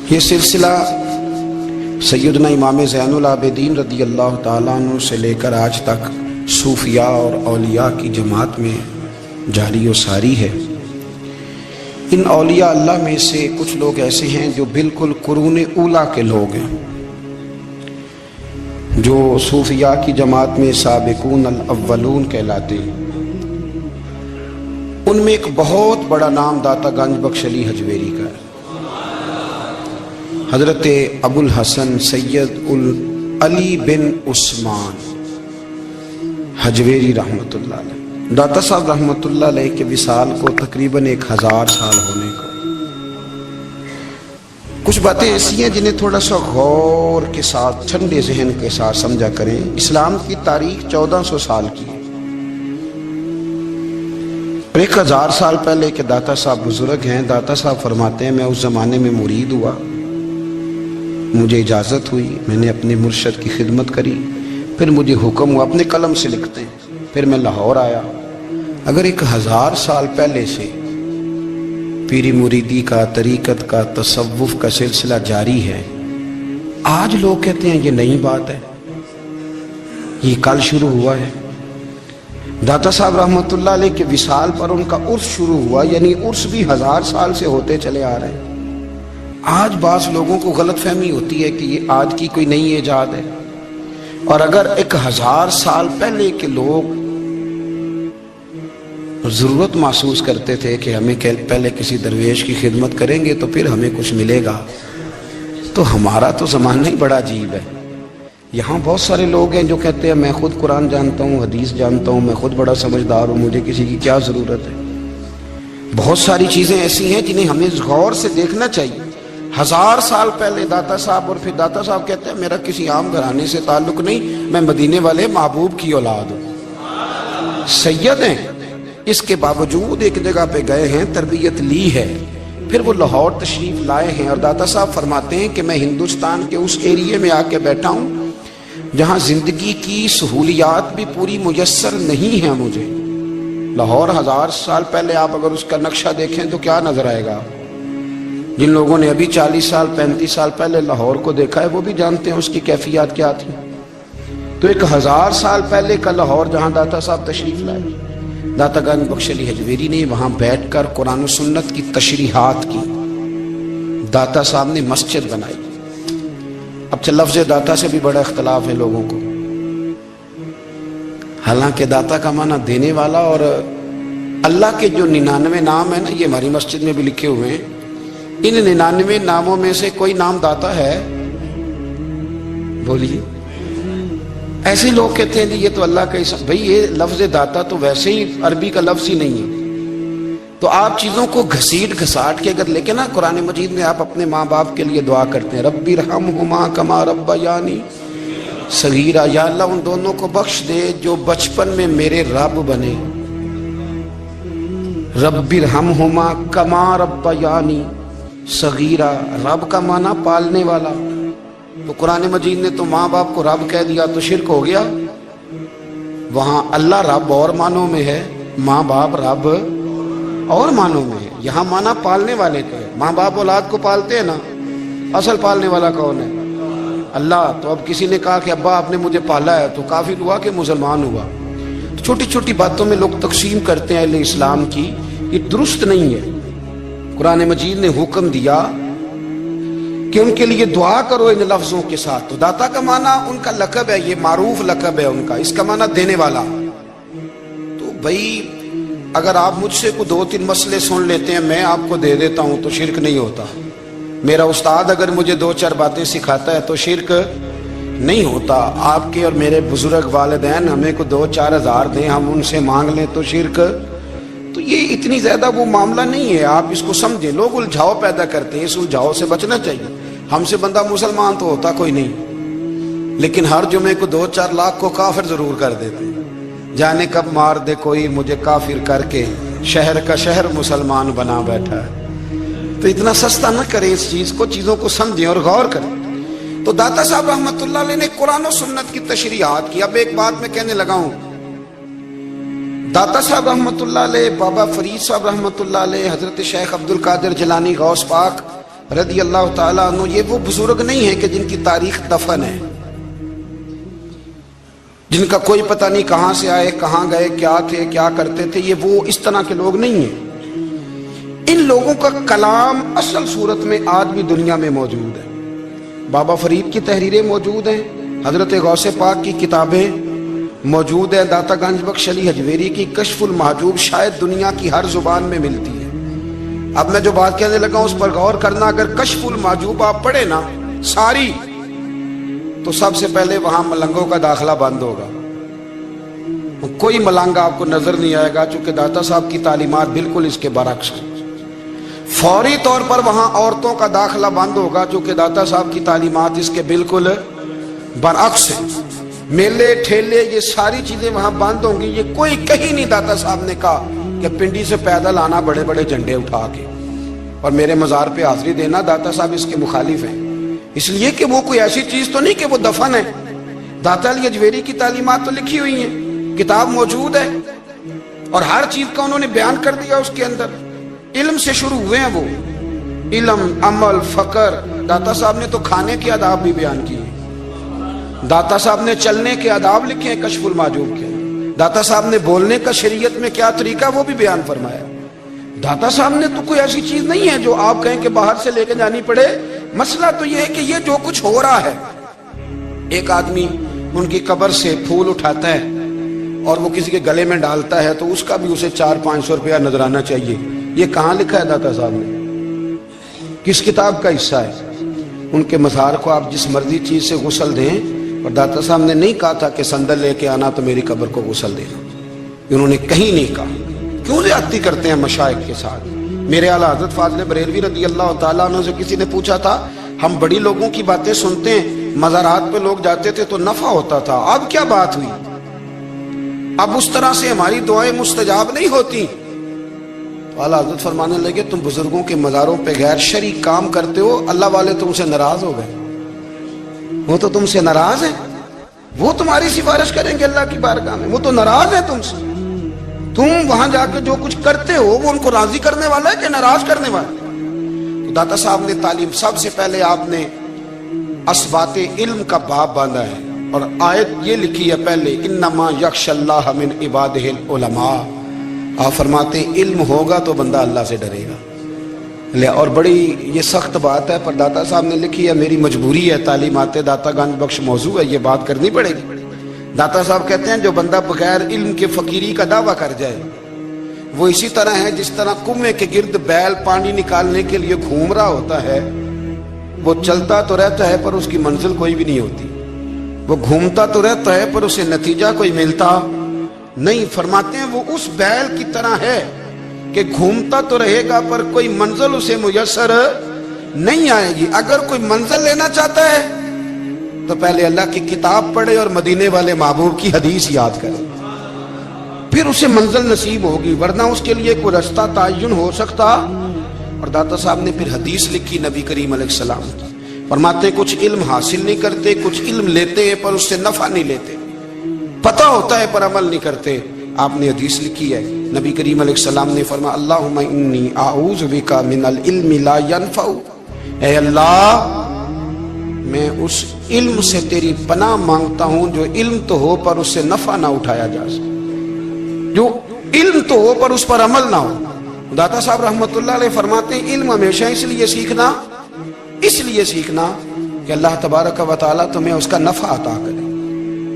یہ سلسلہ سیدنا امام زین العابدین رضی اللہ تعالیٰ عنہ سے لے کر آج تک صوفیاء اور اولیاء کی جماعت میں جاری و ساری ہے۔ ان اولیاء اللہ میں سے کچھ لوگ ایسے ہیں جو بالکل قرون اولیٰ کے لوگ ہیں، جو صوفیاء کی جماعت میں سابقون الاولون کہلاتے ہیں۔ ان میں ایک بہت بڑا نام داتا گنج بخش علی حجویری کا ہے۔ حضرت ابو الحسن سید علی بن عثمان حجویری رحمۃ اللہ علیہ، داتا صاحب رحمۃ اللہ علیہ کے وصال کو تقریباً 1000 سال ہونے کو۔ کچھ باتیں ایسی ہیں جنہیں تھوڑا سا غور کے ساتھ ٹھنڈے ذہن کے ساتھ سمجھا کریں۔ اسلام کی تاریخ 1400 سال کی ہے، اور 1000 سال پہلے کے داتا صاحب بزرگ ہیں۔ داتا صاحب فرماتے ہیں میں اس زمانے میں مرید ہوا، مجھے اجازت ہوئی، میں نے اپنے مرشد کی خدمت کری، پھر مجھے حکم ہوا، اپنے قلم سے لکھتے ہیں، پھر میں لاہور آیا۔ اگر 1000 سال پہلے سے پیری مریدی کا، طریقت کا، تصوف کا سلسلہ جاری ہے، آج لوگ کہتے ہیں یہ نئی بات ہے، یہ کل شروع ہوا ہے۔ داتا صاحب رحمۃ اللہ علیہ کے وصال پر ان کا عرس شروع ہوا، یعنی عرس بھی 1000 سال سے ہوتے چلے آ رہے ہیں۔ آج بعض لوگوں کو غلط فہمی ہوتی ہے کہ یہ آج کی کوئی نئی ایجاد ہے، اور اگر 1000 سال پہلے کے لوگ ضرورت محسوس کرتے تھے کہ ہمیں پہلے کسی درویش کی خدمت کریں گے تو پھر ہمیں کچھ ملے گا، تو ہمارا تو زمانہ ہی بڑا عجیب ہے۔ یہاں بہت سارے لوگ ہیں جو کہتے ہیں میں خود قرآن جانتا ہوں، حدیث جانتا ہوں، میں خود بڑا سمجھدار ہوں، مجھے کسی کی کیا ضرورت ہے۔ بہت ساری چیزیں ایسی ہیں جنہیں ہمیں غور سے دیکھنا چاہیے۔ 1000 سال پہلے داتا صاحب، اور پھر داتا صاحب کہتے ہیں میرا کسی عام گھرانے سے تعلق نہیں، میں مدینے والے محبوب کی اولاد ہوں، سید ہیں۔ اس کے باوجود ایک جگہ پہ گئے ہیں، تربیت لی ہے، پھر وہ لاہور تشریف لائے ہیں، اور داتا صاحب فرماتے ہیں کہ میں ہندوستان کے اس ایریے میں آ کے بیٹھا ہوں جہاں زندگی کی سہولیات بھی پوری میسر نہیں ہیں مجھے۔ لاہور 1000 سال پہلے آپ اگر اس کا نقشہ دیکھیں تو کیا نظر آئے گا؟ جن لوگوں نے ابھی 40 سال 35 سال پہلے لاہور کو دیکھا ہے وہ بھی جانتے ہیں اس کی کیفیات کیا تھی۔ تو 1000 سال پہلے کا لاہور جہاں داتا صاحب تشریف لائے، داتا گنج بخش علی حجویری نے وہاں بیٹھ کر قرآن و سنت کی تشریحات کی۔ داتا صاحب نے مسجد بنائی۔ اب لفظ داتا سے بھی بڑا اختلاف ہے لوگوں کو، حالانکہ داتا کا معنی دینے والا، اور اللہ کے جو 99 نام ہیں نا، یہ ہماری مسجد میں بھی لکھے ہوئے ہیں، ان 99 ناموں میں سے کوئی نام داتا ہے؟ بولیے۔ ایسے لوگ کہتے ہیں یہ تو اللہ کا اسم، بھئی یہ لفظ داتا تو ویسے ہی عربی کا لفظ ہی نہیں ہے۔ تو آپ چیزوں کو گھسیٹ گھساٹ کے اگر لے کے نا، قرآن مجید میں آپ اپنے ماں باپ کے لیے دعا کرتے ہیں رب ارحمہما کما ربیانی صغیرا، یا اللہ ان دونوں کو بخش دے جو بچپن میں میرے رب بنے۔ رب ارحمہما کما ربیانی صغیرہ، رب کا معنی پالنے والا، تو قرآن مجید نے تو ماں باپ کو رب کہہ دیا تو شرک ہو گیا۔ وہاں اللہ رب اور معنوں میں ہے، ماں باپ رب اور معنوں میں ہے۔ یہاں معنی پالنے والے کا ہے، ماں باپ اولاد کو پالتے ہیں نا، اصل پالنے والا کون ہے؟ اللہ۔ تو اب کسی نے کہا کہ ابا آپ نے مجھے پالا ہے، تو کافر ہوا کہ مسلمان ہوا؟ تو چھوٹی چھوٹی باتوں میں لوگ تقسیم کرتے ہیں اہل اسلام کی، یہ درست نہیں ہے۔ قرآن مجید نے حکم دیا کہ ان کے لیے دعا کرو ان لفظوں کے ساتھ۔ تو داتا کا معنی ان کا لقب ہے، یہ معروف لقب ہے ان کا، اس کا معنی دینے والا۔ تو بھائی اگر آپ مجھ سے کوئی 2-3 مسئلے سن لیتے ہیں، میں آپ کو دے دیتا ہوں تو شرک نہیں ہوتا۔ میرا استاد اگر مجھے 2-4 باتیں سکھاتا ہے تو شرک نہیں ہوتا۔ آپ کے اور میرے بزرگ والدین ہمیں کو 2-4 ہزار دیں، ہم ان سے مانگ لیں تو شرک، تو یہ اتنی زیادہ وہ معاملہ نہیں ہے۔ آپ اس کو سمجھیں، لوگ الجھاؤ پیدا کرتے ہیں، اس الجھاؤ سے بچنا چاہیے۔ ہم سے بندہ مسلمان تو ہوتا کوئی نہیں، لیکن ہر جمعے کو 2-4 لاکھ کو کافر ضرور کر دیتے ہیں۔ جانے کب مار دے کوئی مجھے کافر کر کے، شہر کا شہر مسلمان بنا بیٹھا ہے۔ تو اتنا سستا نہ کریں اس چیز کو، چیزوں کو سمجھیں اور غور کریں۔ تو داتا صاحب رحمۃ اللہ علیہ نے قرآن و سنت کی تشریحات کی۔ اب ایک بات میں کہنے لگا ہوں، داتا صاحب رحمۃ اللہ علیہ، بابا فرید صاحب رحمۃ اللہ علیہ، حضرت شیخ عبد القادر جیلانی غوث پاک رضی اللہ تعالیٰ عنہ یہ وہ بزرگ نہیں ہیں کہ جن کی تاریخ دفن ہے، جن کا کوئی پتہ نہیں کہاں سے آئے، کہاں گئے، کیا تھے، کیا کرتے تھے، یہ وہ اس طرح کے لوگ نہیں ہیں۔ ان لوگوں کا کلام اصل صورت میں آج بھی دنیا میں موجود ہے۔ بابا فرید کی تحریریں موجود ہیں، حضرت غوث پاک کی کتابیں موجود ہیں، داتا گنج بخش علی حجویری کی کشف المحجوب شاید دنیا کی ہر زبان میں ملتی ہے۔ اب میں جو بات کہنے لگا اس پر غور کرنا، اگر کشف المحجوب آپ پڑھے نا ساری، تو سب سے پہلے وہاں ملنگوں کا داخلہ بند ہوگا، کوئی ملنگ آپ کو نظر نہیں آئے گا، چونکہ داتا صاحب کی تعلیمات بالکل اس کے برعکس ہیں۔ فوری طور پر وہاں عورتوں کا داخلہ بند ہوگا، چونکہ داتا صاحب کی تعلیمات اس کے بالکل برعکس ہیں۔ میلے ٹھیلے یہ ساری چیزیں وہاں بند ہوں گی۔ یہ کوئی کہیں نہیں داتا صاحب نے کہا کہ پنڈی سے پیدل آنا بڑے بڑے جھنڈے اٹھا کے اور میرے مزار پہ حاضری دینا، داتا صاحب اس کے مخالف ہیں، اس لیے کہ وہ کوئی ایسی چیز تو نہیں کہ وہ دفن ہے۔ داتا علی حجویری کی تعلیمات تو لکھی ہوئی ہیں، کتاب موجود ہے، اور ہر چیز کا انہوں نے بیان کر دیا اس کے اندر۔ علم سے شروع ہوئے ہیں وہ، علم، عمل، فقر۔ داتا صاحب نے تو کھانے کے آداب بھی بیان کیے، داتا صاحب نے چلنے کے آداب لکھے ہیں کشف المحجوب کے، داتا صاحب نے بولنے کا شریعت میں کیا طریقہ وہ بھی بیان فرمایا۔ داتا صاحب نے تو کوئی ایسی چیز نہیں ہے جو آپ کہیں کہ باہر سے لے کے جانی پڑے۔ مسئلہ تو یہ ہے کہ یہ جو کچھ ہو رہا ہے، ایک آدمی ان کی قبر سے پھول اٹھاتا ہے اور وہ کسی کے گلے میں ڈالتا ہے تو اس کا بھی اسے 400-500 روپیہ نذرانہ چاہیے۔ یہ کہاں لکھا ہے داتا صاحب نے؟ کس کتاب کا حصہ ہے؟ ان کے مزار کو آپ جس مرضی چیز سے غسل دیں، اور داتا صاحب نے نہیں کہا تھا کہ سندل لے کے آنا تو میری قبر کو غسل دینا، انہوں نے کہیں نہیں کہا۔ کیوں زیادتی کرتے ہیں مشائخ کے ساتھ؟ میرے اعلیٰ حضرت فاضل بریلوی رضی اللہ تعالیٰ عنہ سے کسی نے پوچھا تھا، ہم بڑی لوگوں کی باتیں سنتے ہیں، مزارات پہ لوگ جاتے تھے تو نفع ہوتا تھا، اب کیا بات ہوئی؟ اب اس طرح سے ہماری دعائیں مستجاب نہیں ہوتی۔ تو اعلیٰ حضرت فرمانے لگے، تم بزرگوں کے مزاروں پہ غیر شرعی کام کرتے ہو، اللہ والے تم سے ناراض ہو گئے، وہ تو تم سے ناراض ہیں، وہ تمہاری سفارش کریں گے اللہ کی بارگاہ میں، وہ تو ناراض ہیں تم سے۔ تم وہاں جا کے جو کچھ کرتے ہو وہ ان کو راضی کرنے والا ہے کہ ناراض کرنے والا ہے؟ تو داتا صاحب نے تعلیم، سب سے پہلے آپ نے اسبات علم کا باب باندھا ہے، اور آیت یہ لکھی ہے پہلے، انما یخشی اللہ من عبادہ العلماء۔ آپ فرماتے ہیں علم ہوگا تو بندہ اللہ سے ڈرے گا۔ اور بڑی یہ سخت بات ہے، پر داتا صاحب نے لکھی ہے، میری مجبوری ہے، تعلیمات داتا گنج بخش موضوع ہے، یہ بات کرنی پڑے گی۔ داتا صاحب کہتے ہیں جو بندہ بغیر علم کے فقیری کا دعویٰ کر جائے وہ اسی طرح ہے جس طرح کنویں کے گرد بیل پانی نکالنے کے لیے گھوم رہا ہوتا ہے، وہ چلتا تو رہتا ہے پر اس کی منزل کوئی بھی نہیں ہوتی، وہ گھومتا تو رہتا ہے پر اسے نتیجہ کوئی ملتا نہیں۔ فرماتے ہیں وہ اس بیل کی طرح ہے کہ گھومتا تو رہے گا پر کوئی منزل اسے میسر نہیں آئے گی۔ اگر کوئی منزل لینا چاہتا ہے تو پہلے اللہ کی کتاب پڑھے اور مدینے والے محبوب کی حدیث یاد کرے، پھر اسے منزل نصیب ہوگی، ورنہ اس کے لیے کوئی رستہ تعین ہو سکتا۔ اور داتا صاحب نے پھر حدیث لکھی نبی کریم علیہ السلام کی، فرماتے ہیں کچھ علم حاصل نہیں کرتے، کچھ علم لیتے ہیں پر اس سے نفع نہیں لیتے، پتہ ہوتا ہے پر عمل نہیں کرتے۔ آپ نے حدیث لکھی ہے، نبی کریم علیہ السلام نے فرمایا اللہم انی اعوذ بک من العلم لا ینفع، اے اللہ میں اس علم سے تیری پناہ مانگتا ہوں جو علم تو ہو پر اس سے نفع نہ اٹھایا جا سکے، جو علم تو ہو پر اس پر عمل نہ ہو۔ داتا صاحب رحمۃ اللہ علیہ فرماتے ہیں علم ہمیشہ اس لیے سیکھنا کہ اللہ تبارک و تعالیٰ تمہیں اس کا نفع عطا کرے،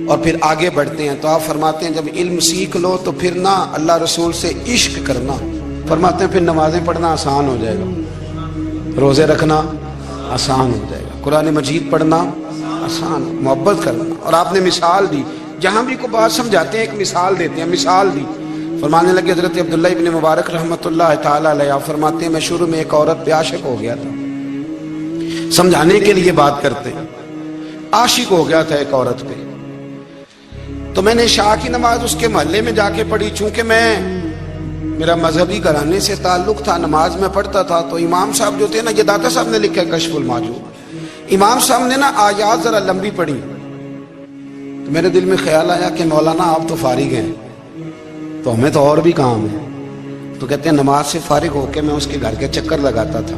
اور پھر آگے بڑھتے ہیں تو آپ فرماتے ہیں جب علم سیکھ لو تو پھر نہ اللہ رسول سے عشق کرنا، فرماتے ہیں پھر نمازیں پڑھنا آسان ہو جائے گا، روزے رکھنا آسان ہو جائے گا، قرآن مجید پڑھنا آسان، محبت کرنا۔ اور آپ نے مثال دی، جہاں بھی کوئی بات سمجھاتے ہیں ایک مثال دیتے ہیں، مثال دی، فرمانے لگے حضرت عبداللہ ابن مبارک رحمۃ اللہ تعالیٰ علیہ، آپ فرماتے ہیں میں شروع میں ایک عورت پہ عاشق ہو گیا تھا، سمجھانے کے لیے بات کرتے ہیں، عاشق ہو گیا تھا ایک عورت پہ، تو میں نے عشاء کی نماز اس کے محلے میں جا کے پڑھی، چونکہ میرا مذہبی گھرانے سے تعلق تھا، نماز میں پڑھتا تھا، تو امام صاحب جو تھے نا، یہ داتا صاحب نے لکھا ہے کشف المحجوب، امام صاحب نے نا آیات ذرا لمبی پڑھی، تو میرے دل میں خیال آیا کہ مولانا آپ تو فارغ ہیں تو ہمیں تو اور بھی کام ہے، تو کہتے ہیں نماز سے فارغ ہو کے میں اس کے گھر کے چکر لگاتا تھا،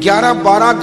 11-12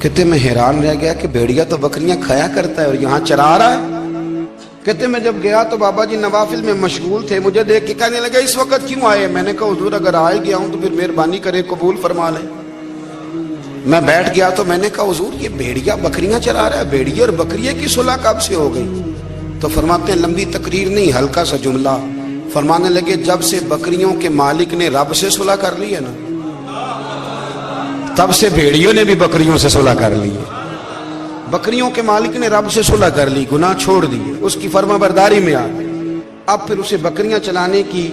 کہتے میں حیران رہ گیا کہ بھیڑیا تو بکریاں کھایا کرتا ہے اور یہاں چرا رہا ہے۔ کہتے میں جب گیا تو بابا جی نوافل میں مشغول تھے، مجھے دیکھ کے کہنے لگے اس وقت کیوں آئے؟ میں نے کہا حضور اگر آئے گیا ہوں تو پھر مہربانی کرے قبول فرما لیں۔ میں بیٹھ گیا تو میں نے کہا حضور یہ بھیڑیا بکریاں چرا رہا ہے، بھیڑیا اور بکریے کی صلح کب سے ہو گئی؟ تو فرماتے ہیں لمبی تقریر نہیں، ہلکا سا جملہ، فرمانے لگے جب سے بکریوں کے مالک نے رب سے صلح کر لی ہے نا، تب سے بھیڑیوں نے بھی بکریوں سے صلح کر لی ہے۔ بکریوں کے مالک نے رب سے صلح کر لی، گناہ چھوڑ دیے، اس کی فرما برداری میں آ گئے، اب پھر اسے بکریاں چلانے کی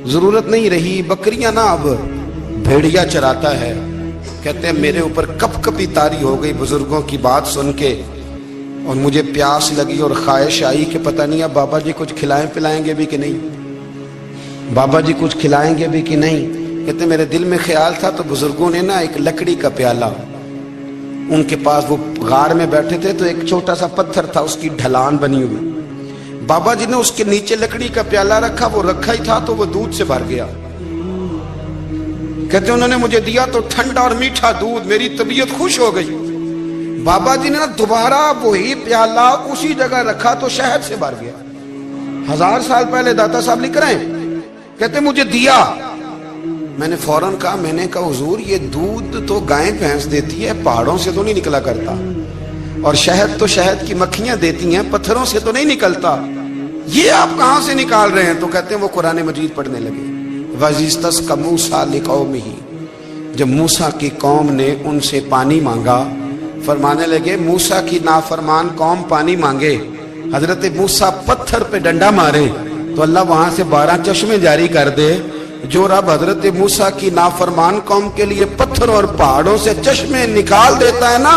ضرورت نہیں رہی، بکریاں نہ اب بھیڑیا چراتا ہے۔ کہتے ہیں میرے اوپر کپ کپی طاری ہو گئی بزرگوں کی بات سن کے، اور مجھے پیاس لگی اور خواہش آئی کہ پتہ نہیں اب بابا جی کچھ کھلائیں پلائیں گے بھی کہ نہیں، بابا جی کچھ کھلائیں گے بھی کہ نہیں۔ کہتے میرے دل میں خیال تھا تو بزرگوں نے نا ایک لکڑی کا پیالہ، ان کے پاس وہ غار میں بیٹھے تھے تو ایک چھوٹا سا پتھر تھا، اس کی ڈھلان بنی ہوئی، بابا جی نے اس کے نیچے لکڑی کا پیالہ رکھا، وہ رکھا ہی تھا تو وہ دودھ سے بھر گیا۔ کہتے انہوں نے مجھے دیا تو ٹھنڈا اور میٹھا دودھ، میری طبیعت خوش ہو گئی۔ بابا جی نے دوبارہ وہی پیالہ اسی جگہ رکھا تو شہد سے بھر گیا۔ 1000 سال پہلے داتا صاحب لکھ رہے ہیں، کہتے مجھے دیا، میں نے فوراً کہا، میں نے کہا حضور یہ دودھ تو گائیں بھینس دیتی ہے، پہاڑوں سے تو نہیں نکلا کرتا، اور شہد تو شہد کی مکھیاں دیتی ہیں، پتھروں سے تو نہیں نکلتا، یہ آپ کہاں سے نکال رہے ہیں؟ تو کہتے ہیں وہ قرآن مجید پڑھنے لگے۔ وَإِذِ اسْتَسْقَى مُوسَىٰ لِقَوْمِهِ، جب موسیٰ کی قوم نے ان سے پانی مانگا، فرمانے لگے موسیٰ کی نافرمان قوم پانی مانگے، حضرت موسیٰ پتھر پہ ڈنڈا مارے تو اللہ وہاں سے 12 چشمے جاری کر دے۔ جو رب حضرت موسیٰ کی نافرمان قوم کے لیے پتھر اور پہاڑوں سے چشمے نکال دیتا ہے نا،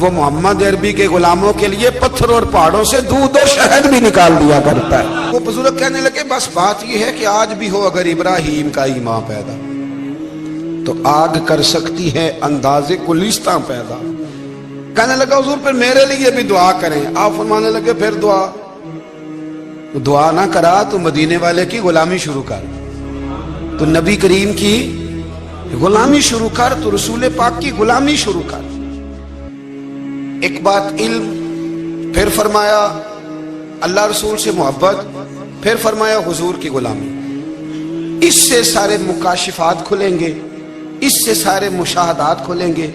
وہ محمد عربی کے غلاموں کے لیے پتھر اور پہاڑوں سے دودھ اور شہد بھی نکال دیا کرتا ہے۔ وہ بزرگ کہنے لگے بس بات یہ ہے کہ آج بھی ہو اگر ابراہیم کا ایمان پیدا تو آگ کر سکتی ہے انداز گلستاں پیدا۔ کہنے لگا حضور پھر میرے لیے بھی دعا کریں۔ آپ فرمانے لگے پھر دعا نہ کرا تو مدینے والے کی غلامی شروع کر، تو نبی کریم کی غلامی شروع کر، تو رسول پاک کی غلامی شروع کر۔ ایک بات علم، پھر فرمایا اللہ رسول سے محبت، پھر فرمایا حضور کی غلامی۔ اس سے سارے مکاشفات کھلیں گے، اس سے سارے مشاہدات کھلیں گے،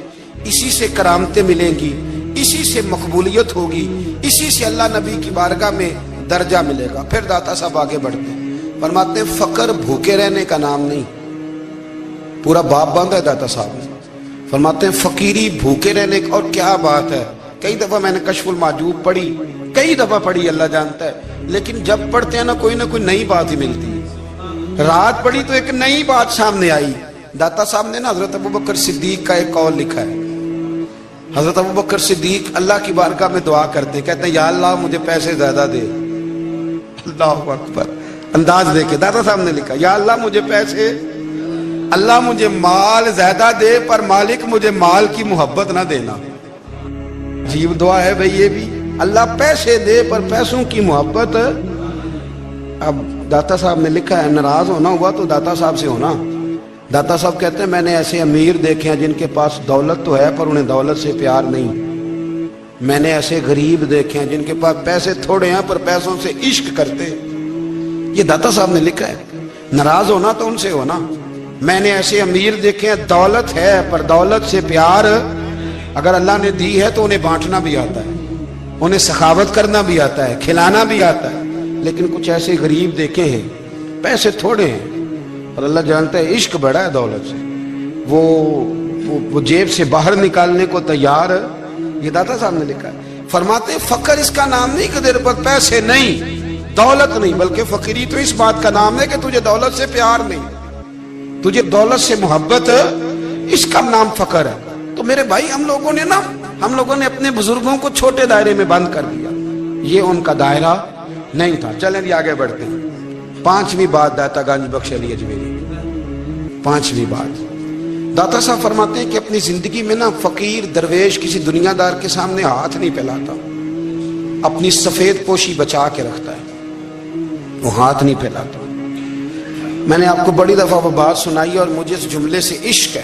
اسی سے کرامتیں ملیں گی، اسی سے مقبولیت ہوگی، اسی سے اللہ نبی کی بارگاہ میں درجہ ملے گا۔ پھر داتا صاحب آگے بڑھتے ہیں، فرماتے ہیں فقر بھوکے رہنے کا نام نہیں، پورا باب باندھا ہے داتا صاحب نے۔ فرماتے ہیں فقیری بھوکے رہنے کا، اور کیا بات ہے، کئی دفعہ میں نے کشف المحجوب پڑھی، کئی دفعہ پڑھی، اللہ جانتا ہے، لیکن جب پڑھتے ہیں نا کوئی نہ کوئی نئی بات ہی ملتی ہے۔ رات پڑھی تو ایک نئی بات سامنے آئی۔ داتا صاحب نے نا حضرت ابوبکر صدیق کا ایک قول لکھا ہے۔ حضرت ابوبکر صدیق اللہ کی بارگاہ میں دعا کرتے، کہتے ہیں یا اللہ مجھے پیسے زیادہ دے۔ اللہ اکبر، انداز دیکھے، داتا صاحب نے لکھا یا اللہ مجھے پیسے، اللہ مجھے مال زیادہ دے، پر مالک مجھے مال کی محبت نہ دینا۔ عجیب دعا ہے بھئی یہ بھی، اللہ پیسے دے پر پیسوں کی محبت۔ اب داتا صاحب نے لکھا ہے ناراض ہونا ہوا تو داتا صاحب سے ہونا۔ داتا صاحب کہتے ہیں میں نے ایسے امیر دیکھے ہیں جن کے پاس دولت تو ہے پر انہیں دولت سے پیار نہیں، میں نے ایسے غریب دیکھے ہیں جن کے پاس پیسے تھوڑے ہیں پر پیسوں سے عشق کرتے۔ یہ داتا صاحب نے لکھا ہے، ناراض ہونا تو ان سے ہونا۔ میں نے ایسے امیر دیکھے ہیں دولت ہے پر دولت سے پیار، اگر اللہ نے دی ہے تو انہیں بانٹنا بھی آتا ہے، انہیں سخاوت کرنا بھی آتا ہے، کھلانا بھی آتا ہے، لیکن کچھ ایسے غریب دیکھے ہیں پیسے تھوڑے ہیں اور اللہ جانتا ہے عشق بڑا ہے دولت سے، وہ جیب سے باہر نکالنے کو تیار۔ یہ داتا صاحب نے لکھا ہے۔ فرماتے فقر اس کا نام نہیں کہ تیرے پر پیسے نہیں، دولت نہیں، بلکہ فقیری تو اس بات کا نام ہے کہ تجھے دولت سے پیار نہیں، تجھے دولت سے محبت، اس کا نام فقر ہے۔ تو میرے بھائی ہم لوگوں نے اپنے بزرگوں کو چھوٹے دائرے میں بند کر دیا، یہ ان کا دائرہ نہیں تھا۔ چلیں جی آگے بڑھتے ہیں۔ 5ویں بات داتا گنج بخش علی اجمیری، 5ویں بات داتا صاحب فرماتے ہیں کہ اپنی زندگی میں نا فقیر درویش کسی دنیا دار کے سامنے ہاتھ نہیں پھیلاتا، اپنی سفید پوشی بچا کے رکھتا ہے، وہ ہاتھ نہیں پھیلاتا۔ میں نے آپ کو بڑی دفعہ وہ بات سنائی اور مجھے اس جملے سے عشق ہے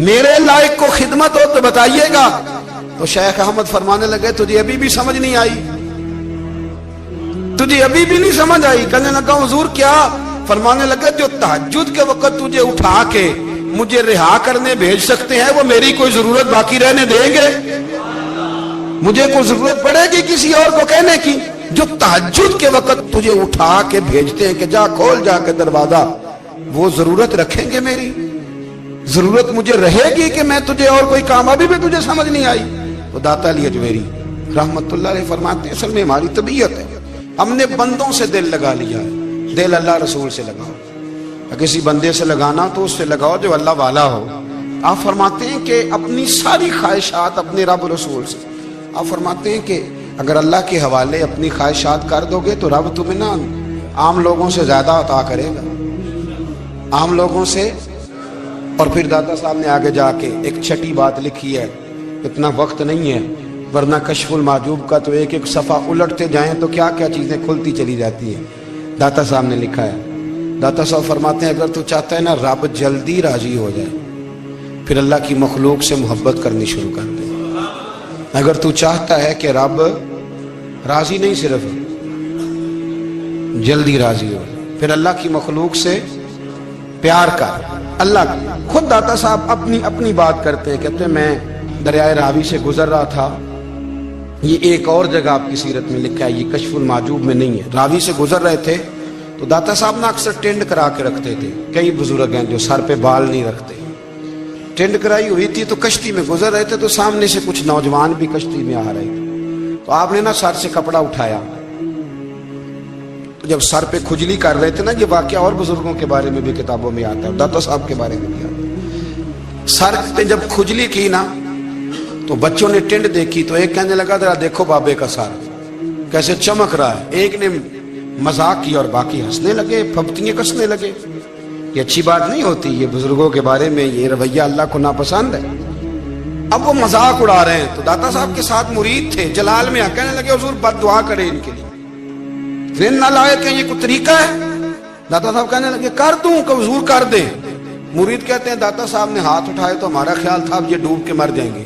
میرے لائق کو خدمت ہو تو بتائیے گا. تو شیخ احمد فرمانے لگے تجھے ابھی بھی سمجھ نہیں آئی, تجھے ابھی بھی نہیں سمجھ آئی. کہنے لگا حضور کیا؟ فرمانے لگے جو تہجد کے وقت تجھے اٹھا کے مجھے رہا کرنے بھیج سکتے ہیں وہ میری کوئی ضرورت باقی رہنے دیں گے؟ مجھے کوئی ضرورت پڑے گی کسی اور کو کہنے کی؟ جو تہجد کے وقت تجھے اٹھا کے بھیجتے ہیں کہ جا کھول جا کے دروازہ, وہ ضرورت رکھیں گے میری؟ ضرورت مجھے رہے گی کہ میں تجھے اور کوئی کام؟ ابھی بھی تجھے سمجھ نہیں آئی؟ تو داتا علی اجمیری رحمت اللہ علیہ فرماتے ہیں اصل میں ہماری طبیعت ہے, ہم نے بندوں سے دل لگا لیا ہے, دل اللہ رسول سے لگاؤ. کسی بندے سے لگانا تو اس سے لگاؤ جو اللہ والا ہو. آپ فرماتے ہیں کہ اپنی ساری خواہشات اپنے رب رسول سے, آپ فرماتے ہیں کہ اگر اللہ کے حوالے اپنی خواہشات کر دو گے تو رب تمہیں نا عام لوگوں سے زیادہ عطا کرے گا, عام لوگوں سے. اور پھر داتا صاحب نے آگے جا کے ایک چھٹی بات لکھی ہے, اتنا وقت نہیں ہے ورنہ کشف المحجوب کا تو ایک ایک صفحہ الٹتے جائیں تو کیا کیا چیزیں کھلتی چلی جاتی ہیں. داتا صاحب نے لکھا ہے, داتا صاحب فرماتے ہیں اگر تو چاہتا ہے نا رب جلدی راضی ہو جائے پھر اللہ کی مخلوق سے محبت کرنی شروع کر دے. اگر تو چاہتا ہے کہ رب راضی نہیں صرف جلدی راضی ہو پھر اللہ کی مخلوق سے پیار کر. اللہ خود داتا صاحب اپنی بات کرتے ہیں, کہتے ہیں میں دریائے راوی سے گزر رہا تھا, یہ ایک اور جگہ آپ کی سیرت میں لکھا ہے, یہ کشف المحجوب میں نہیں ہے. راوی سے گزر رہے تھے تو داتا صاحب نے اکثر ٹینڈ کرا کے رکھتے تھے. کئی بزرگ ہیں جو سر پہ بال نہیں رکھتے, ٹینڈ کرائی ہوئی تھی تو کشتی میں گزر رہے تھے تو سامنے سے کچھ نوجوان بھی کشتی میں آ رہے تھے. تو آپ نے نا سر سے کپڑا اٹھایا, تو جب سر پہ کھجلی کر رہے تھے نا, یہ واقعہ اور بزرگوں کے بارے میں بھی کتابوں میں آتا ہے, داتا صاحب کے بارے میں بھی آتا ہے. سر پہ جب کھجلی کی نا تو بچوں نے ٹینڈ دیکھی تو ایک کہنے لگا ذرا دیکھو بابے کا سر کیسے چمک رہا ہے. ایک نے مذاق کیا اور باقی ہنسنے لگے, پھپتیاں کسنے لگے. یہ اچھی بات نہیں ہوتی, یہ بزرگوں کے بارے میں یہ رویہ اللہ کو ناپسند ہے. اب وہ مذاق اڑا رہے ہیں تو داتا صاحب کے ساتھ مرید تھے جلال میں, کہنے لگے حضور بد دعا کرے ان کے لیے, ذہن نہ لائے کہ یہ کوئی طریقہ ہے. داتا صاحب کہنے لگے کر دوں کہ حضور کر دیں. مرید کہتے ہیں داتا صاحب نے ہاتھ اٹھائے تو ہمارا خیال تھا اب یہ ڈوب کے مر جائیں گے.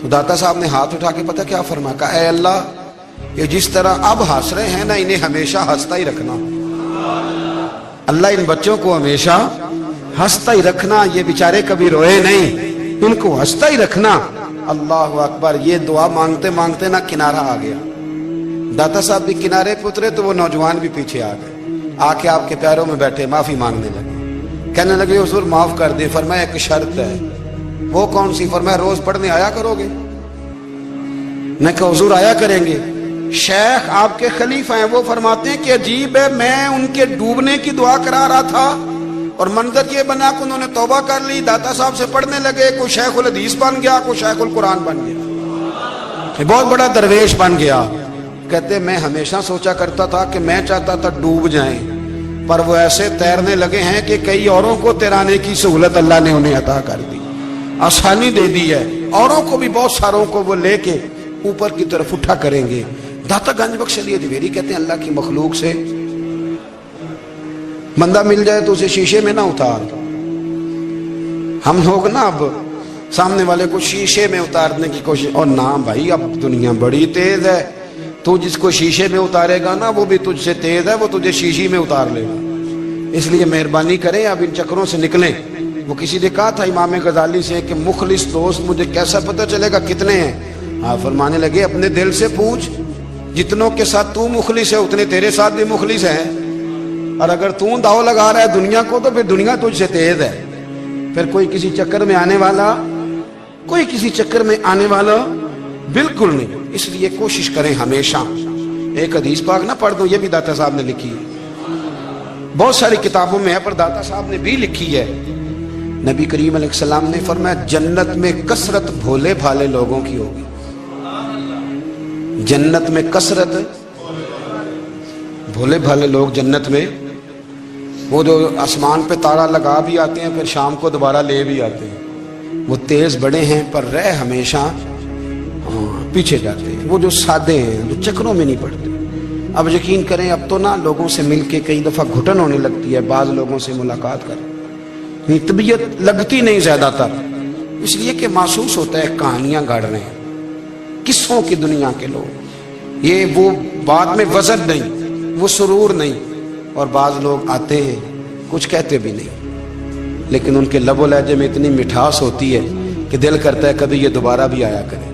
تو داتا صاحب نے ہاتھ اٹھا کے پتہ کیا فرمایا, کہا اے اللہ یہ جس طرح اب ہنس رہے ہیں نا انہیں ہمیشہ ہنستا ہی رکھنا. اللہ ان بچوں کو ہمیشہ ہنستا ہی رکھنا, یہ بیچارے کبھی روئے نہیں, ان کو ہنستا ہی رکھنا. اللہ اکبر. یہ دعا مانگتے مانگتے نا کنارہ آ گیا. داتا صاحب بھی کنارے پہ اترے تو وہ نوجوان بھی پیچھے آ گئے, آ کے آپ کے پیروں میں بیٹھے معافی مانگنے لگے. کہنے لگے حضور معاف کر دیں. فرمایا ایک شرط ہے. وہ کون سی؟ فرمایا روز پڑھنے آیا کرو گے. میں کہا حضور آیا کریں گے. شیخ آپ کے خلیفہ ہیں, وہ فرماتے ہیں کہ عجیب ہے, میں ان کے ڈوبنے کی دعا کرا رہا تھا اور منظر یہ بنا کہ انہوں نے توبہ کر لی, داتا صاحب سے پڑھنے لگے, کوئی شیخ الحدیث بن گیا, کوئی شیخ القرآن بن گیا, بہت بڑا درویش بن گیا. کہتے میں ہمیشہ سوچا کرتا تھا کہ میں چاہتا تھا ڈوب جائیں, پر وہ ایسے تیرنے لگے ہیں کہ کئی اوروں کو تیرانے کی سہولت اللہ نے انہیں عطا کر دی, آسانی دے دی ہے. اوروں کو بھی بہت ساروں کو وہ لے کے اوپر کی طرف اٹھا کریں گے. داتا گنج بخش علی اجمیری کہتے ہیں اللہ کی مخلوق سے بندہ مل جائے تو اسے شیشے میں نہ اتار. ہم لوگ نا اب سامنے والے کو شیشے میں اتارنے کی کوشش, اور نہ بھائی اب دنیا بڑی تیز ہے, تو جس کو شیشے میں اتارے گا نا وہ بھی تجھ سے تیز ہے, وہ تجھے شیشی میں اتار لے گا. اس لیے مہربانی کریں اب ان چکروں سے نکلیں. وہ کسی نے کہا تھا امام غزالی سے کہ مخلص دوست مجھے کیسا پتہ چلے گا کتنے ہیں؟ آپ فرمانے لگے اپنے دل سے پوچھ, جتنوں کے ساتھ تو مخلص ہے اتنے تیرے ساتھ بھی مخلص ہیں, اور اگر تو داؤ لگا رہا ہے دنیا کو تو پھر دنیا تجھ سے تیز ہے. پھر کوئی کسی چکر میں آنے والا بالکل نہیں. اس لیے کوشش کریں ہمیشہ. ایک حدیث پاک نہ پڑھ دو, یہ بھی داتا صاحب نے لکھی ہے, بہت ساری کتابوں میں ہے پر داتا صاحب نے بھی لکھی ہے. نبی کریم علیہ السلام نے فرمایا جنت میں کثرت بھولے بھالے لوگوں کی ہوگی. جنت میں کثرت بھولے بھالے لوگ جنت میں, وہ جو آسمان پہ تارا لگا بھی آتے ہیں پھر شام کو دوبارہ لے بھی آتے ہیں, وہ تیز بڑے ہیں پر رہ ہمیشہ پیچھے جاتے ہیں. وہ جو سادے ہیں جو چکروں میں نہیں پڑتے, اب یقین کریں اب تو نا لوگوں سے مل کے کئی دفعہ گھٹن ہونے لگتی ہے، بعض لوگوں سے ملاقات کر طبیعت لگتی نہیں زیادہ تر، اس لیے کہ محسوس ہوتا ہے کہانیاں گاڑ رہے ہیں، قصوں کی دنیا کے لوگ، یہ وہ بات میں وزن نہیں، وہ سرور نہیں، اور بعض لوگ آتے ہیں کچھ کہتے بھی نہیں، لیکن ان کے لب و لہجے میں اتنی مٹھاس ہوتی ہے کہ دل کرتا ہے کبھی یہ دوبارہ بھی آیا کرے،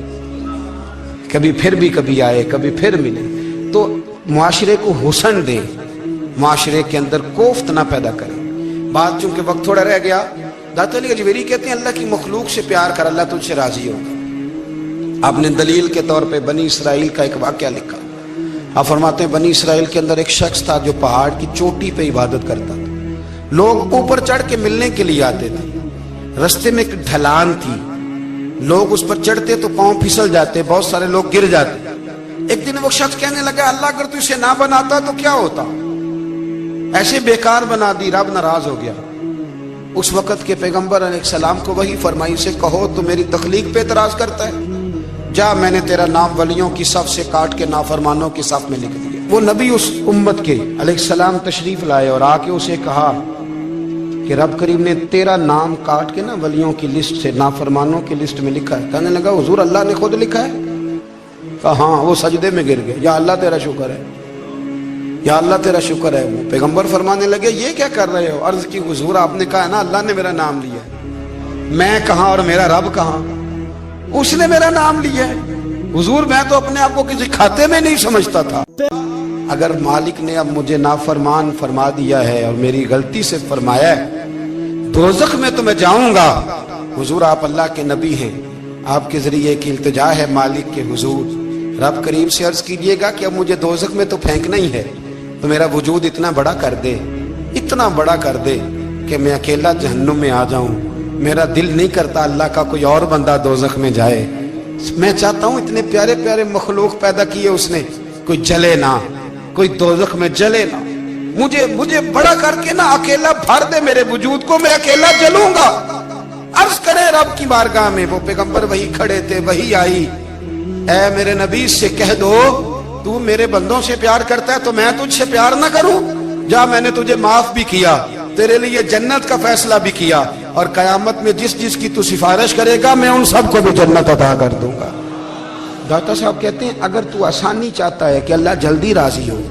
کبھی پھر بھی کبھی آئے، کبھی پھر ملے۔ تو معاشرے کو حسن دیں، معاشرے کے اندر کوفت نہ پیدا کریں۔ بات چونکہ وقت تھوڑا رہ گیا، داتا علی اجویری کہتے ہیں اللہ کی مخلوق سے پیار کر، اللہ تجھ سے راضی ہوگا۔ آپ نے دلیل کے طور پہ بنی اسرائیل کا ایک واقعہ لکھا۔ آپ فرماتے ہیں بنی اسرائیل کے اندر ایک شخص تھا جو پہاڑ کی چوٹی پہ عبادت کرتا تھا، لوگ اوپر چڑھ کے ملنے کے لیے آتے تھے، رستے میں ایک ڈھلان تھی، لوگ اس پر چڑھتے تو پاؤں پھسل جاتے، بہت سارے لوگ گر جاتے۔ ایک دن وہ شخص کہنے لگا اللہ اگر تو اسے نہ بناتا تو کیا ہوتا، ایسے بیکار بنا دی، رب ناراض ہو گیا۔ اس وقت کے پیغمبر علیہ السلام کو وحی فرمائی سے کہو تو میری تخلیق پہ اعتراض کرتا ہے، جا میں نے تیرا نام ولیوں کی صف سے کاٹ کے نافرمانوں کی صف میں لکھ دیا۔ وہ نبی اس امت کے علیہ السلام تشریف لائے اور آ کے اسے کہا کہ رب کریم نے تیرا نام کاٹ کے نا ولیوں کی لسٹ سے نافرمانوں کی لسٹ میں لکھا ہے۔ کہنے لگا حضور اللہ نے خود لکھا ہے؟ کہا ہاں۔ وہ سجدے میں گر گئے، یا اللہ تیرا شکر ہے، یا اللہ تیرا شکر ہے۔ وہ پیغمبر فرمانے لگے یہ کیا کر رہے ہو؟ عرض کی حضور آپ نے کہا ہے نا اللہ نے میرا نام لیا ہے، میں کہاں اور میرا رب کہاں؟ اس نے میرا نام لیا ہے حضور، میں تو اپنے آپ کو کسی کھاتے میں نہیں سمجھتا تھا۔ اگر مالک نے اب مجھے نافرمان فرما دیا ہے اور میری غلطی سے فرمایا ہے دوزخ میں تو میں جاؤں گا، حضور آپ اللہ کے نبی ہیں، آپ کے ذریعے ایک التجا ہے مالک کے حضور، رب کریم سے عرض کیجئے گا کہ اب مجھے دوزخ میں تو پھینکنا ہی ہے، تو میرا وجود اتنا بڑا کر دے، اتنا بڑا کر دے کہ میں اکیلا جہنم میں آ جاؤں۔ میرا دل نہیں کرتا اللہ کا کوئی اور بندہ دوزخ میں جائے، میں چاہتا ہوں اتنے پیارے پیارے مخلوق پیدا کیے اس نے، کوئی جلے نہ، کوئی دوزخ میں جلے نہ، مجھے بڑا کر کے نا اکیلا بھر دے میرے وجود کو، میں اکیلا جلوں گا۔ عرض کرے رب کی بارگاہ میں، وہ پیغمبر وہی کھڑے تھے، وہی آئی، اے میرے نبی سے کہہ دو تو میرے بندوں سے پیار کرتا ہے تو میں تجھ سے پیار نہ کروں؟ جا میں نے تجھے معاف بھی کیا، تیرے لیے جنت کا فیصلہ بھی کیا، اور قیامت میں جس جس کی تو سفارش کرے گا میں ان سب کو بھی جنت عطا کر دوں گا۔ داتا صاحب کہتے ہیں اگر تو آسانی چاہتا ہے کہ اللہ جلدی راضی ہو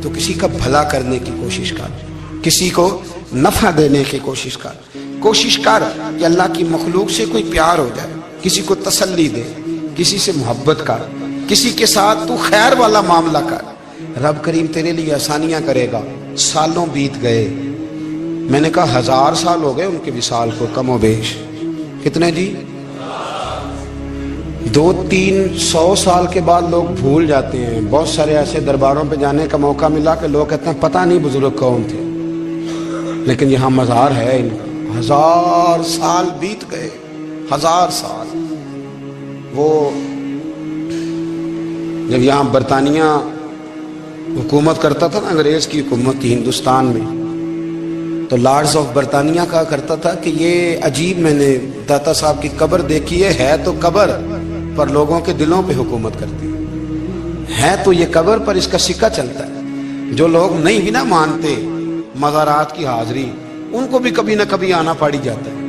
تو کسی کا بھلا کرنے کی کوشش کر، کسی کو نفع دینے کی کوشش کر کہ اللہ کی مخلوق سے کوئی پیار ہو جائے، کسی کو تسلی دے، کسی سے محبت کر، کسی کے ساتھ تو خیر والا معاملہ کر، رب کریم تیرے لیے آسانیاں کرے گا۔ سالوں بیت گئے، میں نے کہا 1000 سال ہو گئے ان کے وصال کو کم و بیش، کتنے جی؟ 200-300 سال کے بعد لوگ بھول جاتے ہیں۔ بہت سارے ایسے درباروں پہ جانے کا موقع ملا کہ لوگ کہتے ہیں پتہ نہیں بزرگ کون تھے، لیکن یہاں مزار ہے ان کا۔ 1000 سال بیت گئے، 1000 سال۔ وہ جب یہاں برطانیہ حکومت کرتا تھا نا، انگریز کی حکومت تھی ہندوستان میں، تو لارڈز آف برطانیہ کہا کرتا تھا کہ یہ عجیب، میں نے داتا صاحب کی قبر دیکھی ہے تو قبر پر لوگوں کے دلوں پہ حکومت کرتی ہے تو یہ قبر پر اس کا سکہ چلتا ہے۔ جو لوگ نہیں بھی نہ مانتے مزارات کی حاضری، ان کو بھی کبھی نہ کبھی آنا پڑ جاتا ہے۔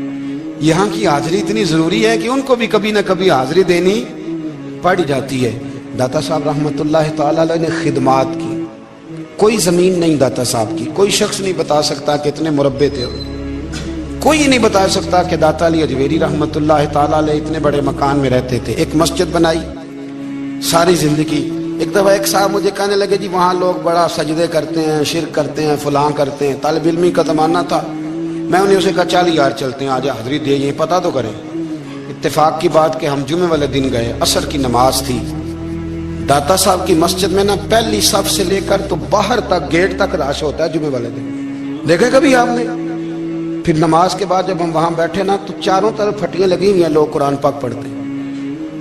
یہاں کی حاضری اتنی ضروری ہے کہ ان کو بھی کبھی نہ کبھی حاضری دینی پڑ جاتی ہے۔ داتا صاحب رحمت اللہ تعالیٰ علیہ نے خدمات کی، کوئی زمین نہیں داتا صاحب کی، کوئی شخص نہیں بتا سکتا کہ اتنے مربع تھے، کوئی نہیں بتا سکتا کہ داتا علی اجویری رحمت اللہ تعالیٰ علیہ اتنے بڑے مکان میں رہتے تھے۔ ایک مسجد بنائی ساری زندگی۔ ایک دفعہ ایک صاحب مجھے کہنے لگے جی وہاں لوگ بڑا سجدے کرتے ہیں، شرک کرتے ہیں، فلاں کرتے ہیں، طالب علمی کا زمانہ تھا۔ میں انہیں اسے کہا چل یار چلتے ہیں، آج حاضری دے، یہ پتہ تو کریں۔ اتفاق کی بات کہ ہم جمعے والے دن گئے، عصر کی نماز تھی، داتا صاحب کی مسجد میں نا پہلی صف سے لے کر تو باہر تک گیٹ تک رش ہوتا ہے جمعے والے دن، دیکھے کبھی آپ نے؟ پھر نماز کے بعد جب ہم وہاں بیٹھے نا تو چاروں طرف پھٹیاں لگی ہوئی ہیں، لوگ قرآن پاک پڑھتے ہیں۔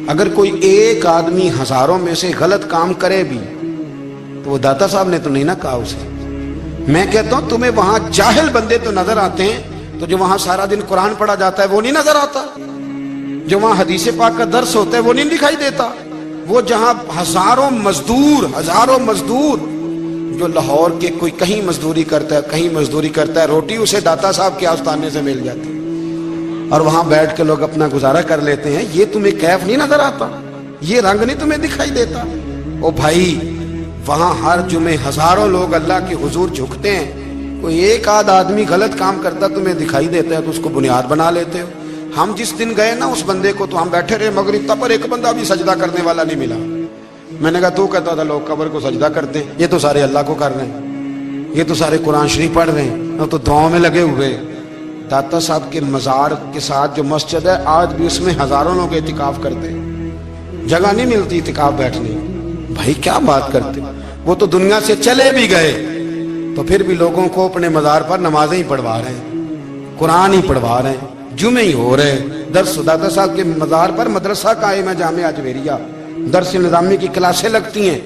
اگر کوئی ایک آدمی ہزاروں میں سے غلط کام کرے بھی تو وہ داتا صاحب نے تو نہیں نہ کہا اسے۔ میں کہتا ہوں تمہیں وہاں جاہل بندے تو نظر آتے ہیں، تو جو وہاں سارا دن قرآن پڑھا جاتا ہے وہ نہیں نظر آتا، جو وہاں حدیث پاک کا درس ہوتا ہے وہ نہیں دکھائی دیتا، وہ جہاں ہزاروں مزدور جو لاہور کے کوئی کہیں مزدوری کرتا ہے کہیں مزدوری کرتا ہے، روٹی اسے داتا صاحب کے آستانے سے مل جاتی اور وہاں بیٹھ کے لوگ اپنا گزارا کر لیتے ہیں، یہ تمہیں کیف نہیں نظر آتا؟ یہ رنگ نہیں تمہیں دکھائی دیتا؟ او بھائی، وہاں ہر جمعے ہزاروں لوگ اللہ کے حضور جھکتے ہیں، کوئی ایک آدھ آدمی غلط کام کرتا تمہیں دکھائی دیتا ہے تو اس کو بنیاد بنا لیتے ہو۔ ہم جس دن گئے نا اس بندے کو، تو ہم بیٹھے رہے مغرب تک، پر ایک بندہ بھی سجدہ کرنے والا نہیں ملا۔ میں نے کہا تو کہتا تھا لوگ قبر کو سجدہ کرتے ہیں، یہ تو سارے اللہ کو کر رہے ہیں، یہ تو سارے قرآن شریف پڑھ رہے ہیں، وہ تو دعاؤں میں لگے ہوئے۔ داتا صاحب کے مزار کے ساتھ جو مسجد ہے، آج بھی اس میں ہزاروں لوگ اعتکاف کرتے ہیں، جگہ نہیں ملتی اعتکاف بیٹھنے۔ بھائی کیا بات کرتے، وہ تو دنیا سے چلے بھی گئے تو پھر بھی لوگوں کو اپنے مزار پر نمازیں ہی پڑھوا رہے ہیں، قرآن ہی پڑھوا رہے ہیں، جمعے ہی ہو رہے ہیں۔ درس داتا صاحب کے مزار پر مدرسہ قائم ہے، جامعہ اجمیریہ، درس نظامی کی کلاسیں لگتی ہیں،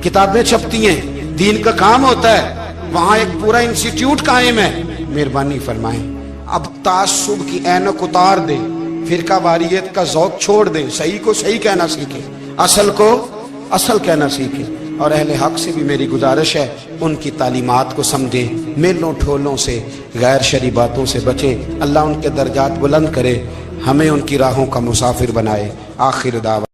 کتابیں چھپتی ہیں، دین کا کام ہوتا ہے، وہاں ایک پورا انسٹیٹیوٹ قائم ہے۔ مہربانی فرمائیں اب تعصب کی اینک اتار دیں، فرقہ واریت کا ذوق چھوڑ دیں، صحیح کو صحیح کہنا سیکھیں، اصل کو اصل کہنا سیکھیں۔ اور اہل حق سے بھی میری گزارش ہے، ان کی تعلیمات کو سمجھیں، میلوں ٹھولوں سے، غیر شرعی باتوں سے بچیں۔ اللہ ان کے درجات بلند کرے، ہمیں ان کی راہوں کا مسافر بنائے۔ آخر دعوت